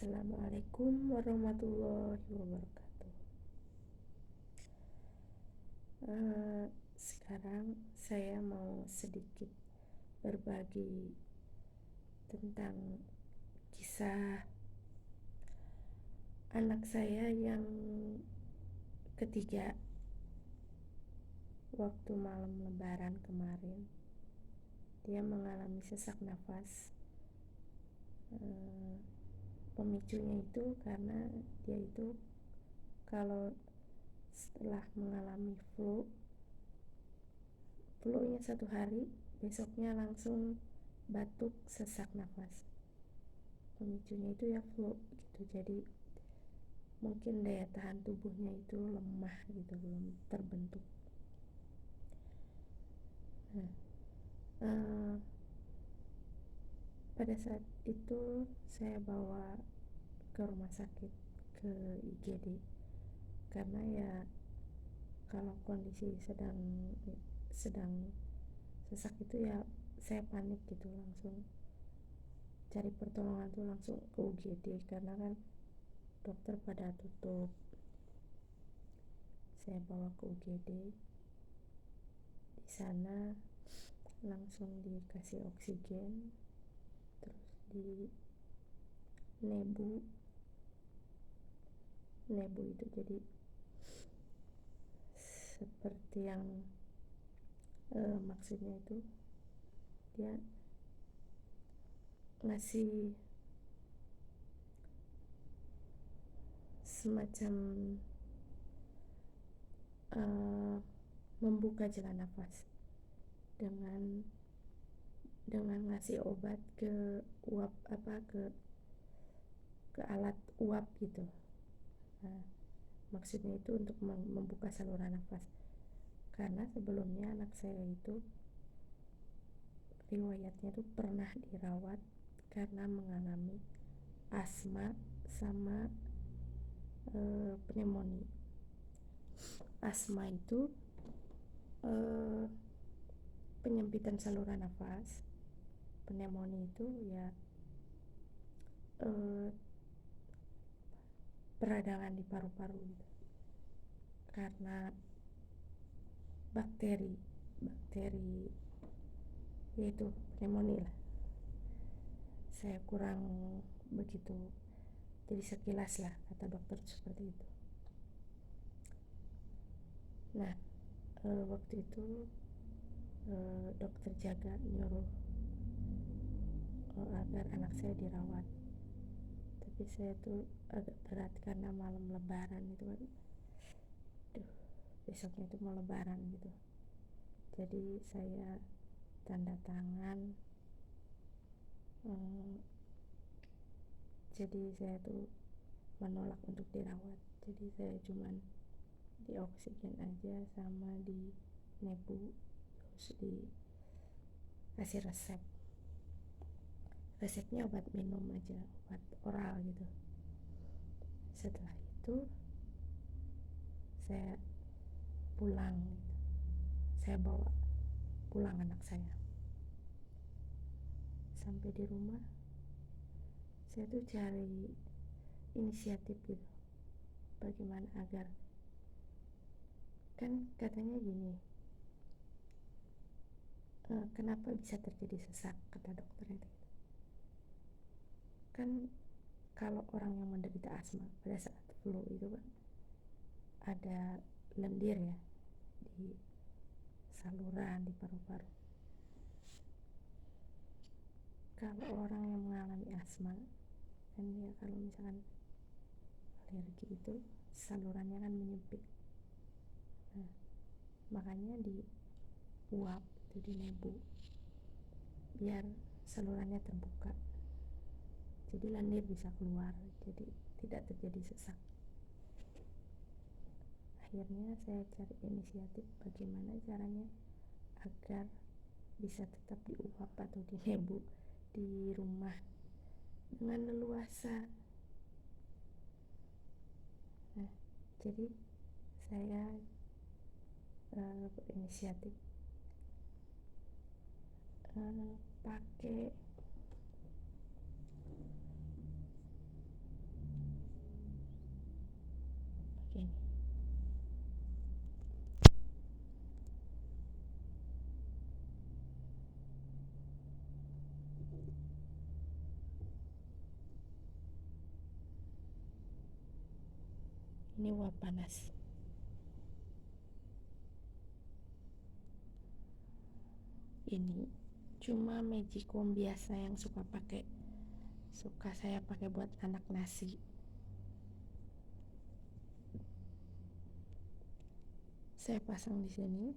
Assalamualaikum warahmatullahi wabarakatuh. Sekarang saya mau sedikit berbagi tentang kisah anak saya yang ketiga. Waktu malam Lebaran kemarin, dia mengalami sesak nafas. Pemicunya itu karena dia itu kalau setelah mengalami flu-nya 1 hari, besoknya langsung batuk, sesak nafas. Pemicunya itu ya flu gitu. Jadi mungkin daya tahan tubuhnya itu lemah gitu, belum terbentuk. Pada saat itu saya bawa ke rumah sakit, ke IGD, karena ya kalau kondisi sedang sesak itu ya saya panik gitu, langsung cari pertolongan tuh langsung ke UGD karena kan dokter pada tutup. Saya bawa ke UGD, di sana langsung dikasih oksigen, terus di nebu itu jadi seperti yang maksudnya itu dia ngasih semacam membuka jalan nafas dengan ngasih obat ke uap ke alat uap gitu. Maksudnya itu untuk membuka saluran nafas, karena sebelumnya anak saya itu riwayatnya tuh pernah dirawat karena mengalami asma sama pneumonia. Asma itu penyempitan saluran nafas, pneumonia itu ya peradangan di paru-paru gitu. Karena bakteri yaitu pneumonia lah. Saya kurang begitu, jadi sekilas lah kata dokter seperti itu. Nah, waktu itu dokter jaga nyuruh agar anak saya dirawat, tapi saya tuh agak berat karena malam Lebaran itu kan, besoknya itu mau Lebaran gitu. Jadi saya tanda tangan, jadi saya tuh menolak untuk dirawat. Jadi saya cuman di oksigen aja sama di nebu, terus dikasih resepnya obat minum aja, obat oral gitu. Setelah itu saya pulang gitu. Saya bawa pulang anak saya. Sampai di rumah saya tuh cari inisiatif gitu, bagaimana agar, kan katanya gini, kenapa bisa terjadi sesak, kata dokter itu kan kalau orang yang menderita asma pada saat flu itu kan ada lendir ya di saluran, di paru-paru. Kalau orang yang mengalami asma kan dia kalau misalkan alergi itu salurannya kan menyempit. Nah, makanya di uap itu, di nebu, biar salurannya terbuka, jadi lendir bisa keluar, jadi tidak terjadi sesak. Akhirnya saya cari inisiatif bagaimana caranya agar bisa tetap diuap atau di nebu di rumah dengan leluasa. Nah, jadi saya berinisiatif pakai Ini uap panas. Ini cuma magicom biasa yang suka saya pakai buat anak nasi. Saya pasang di sini,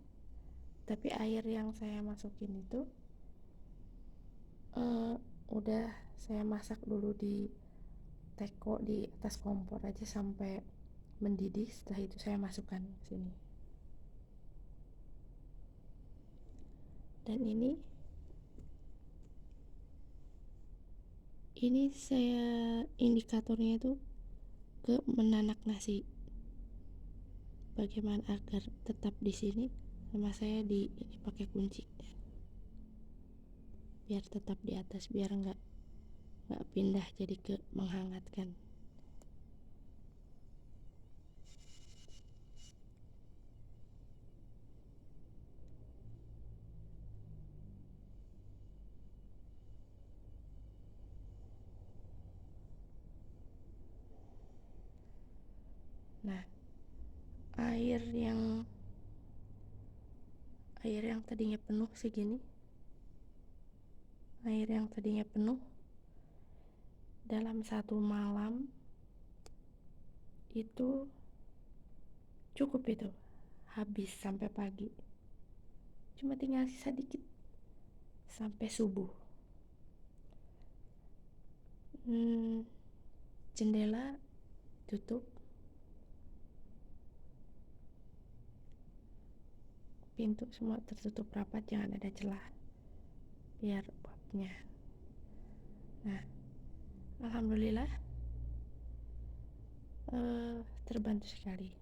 tapi air yang saya masukin itu udah saya masak dulu di teko di atas kompor aja sampai mendidih. Setelah itu saya masukkan ke sini. Dan ini saya indikatornya itu ke menanak nasi. Bagaimana agar tetap di sini, sama saya ini pakai kunci biar tetap di atas, biar nggak pindah jadi ke menghangatkan. Nah, air yang tadinya penuh segini, dalam satu malam itu cukup, itu habis sampai pagi, cuma tinggal sisa dikit sampai subuh. Jendela tutup, pintu semua tertutup rapat, jangan ada celah biar uapnya. Nah, alhamdulillah terbantu sekali.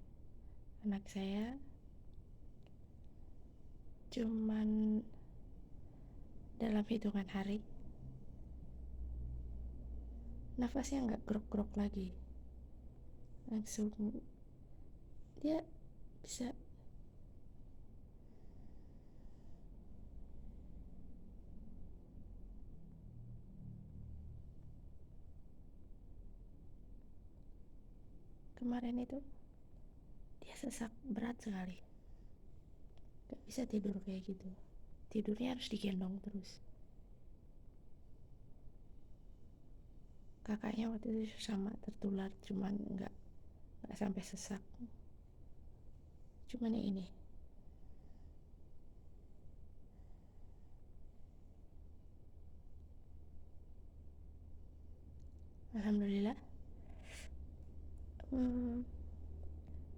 Anak saya cuman dalam hitungan hari nafasnya nggak grok-grok lagi, langsung dia bisa kemarin itu dia sesak berat sekali, gak bisa tidur kayak gitu, tidurnya harus digendong terus. Kakaknya waktu itu sama tertular, cuman nggak sampai sesak, cuman yang ini. Alhamdulillah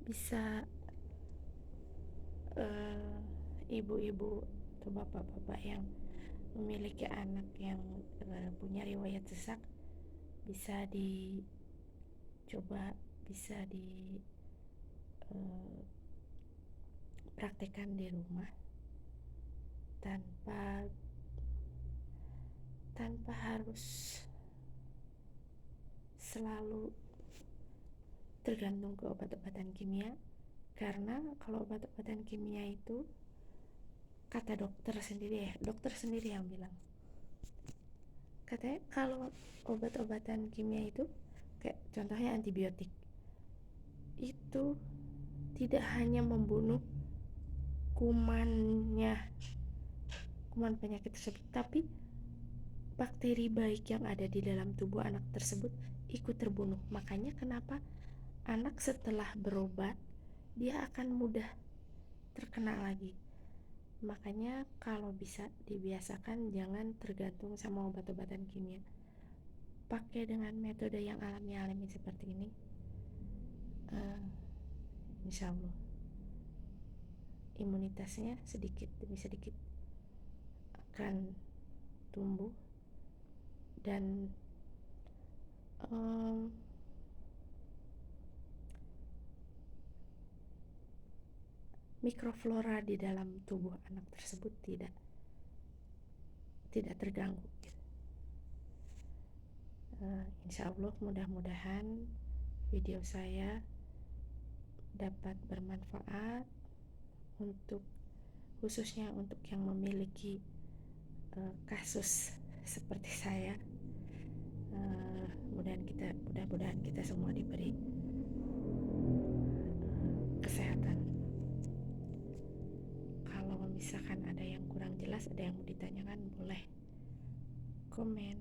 bisa ibu-ibu atau bapak-bapak yang memiliki anak yang punya riwayat sesak bisa dicoba, bisa praktekkan di rumah tanpa harus selalu tergantung ke obat-obatan kimia. Karena kalau obat-obatan kimia itu, kata dokter sendiri yang bilang, katanya kalau obat-obatan kimia itu kayak contohnya antibiotik itu tidak hanya membunuh kuman penyakit tersebut, tapi bakteri baik yang ada di dalam tubuh anak tersebut ikut terbunuh. Makanya kenapa anak setelah berobat dia akan mudah terkena lagi. Makanya kalau bisa dibiasakan jangan tergantung sama obat-obatan kimia, pakai dengan metode yang alami seperti ini. Insya Allah imunitasnya sedikit demi sedikit akan tumbuh dan mikroflora di dalam tubuh anak tersebut tidak terganggu. Insya Allah mudah-mudahan video saya dapat bermanfaat khususnya untuk yang memiliki kasus seperti saya. Mudah-mudahan kita semua diberi misalkan ada yang kurang jelas, ada yang mau ditanyakan, boleh komen.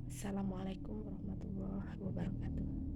Assalamualaikum warahmatullahi wabarakatuh.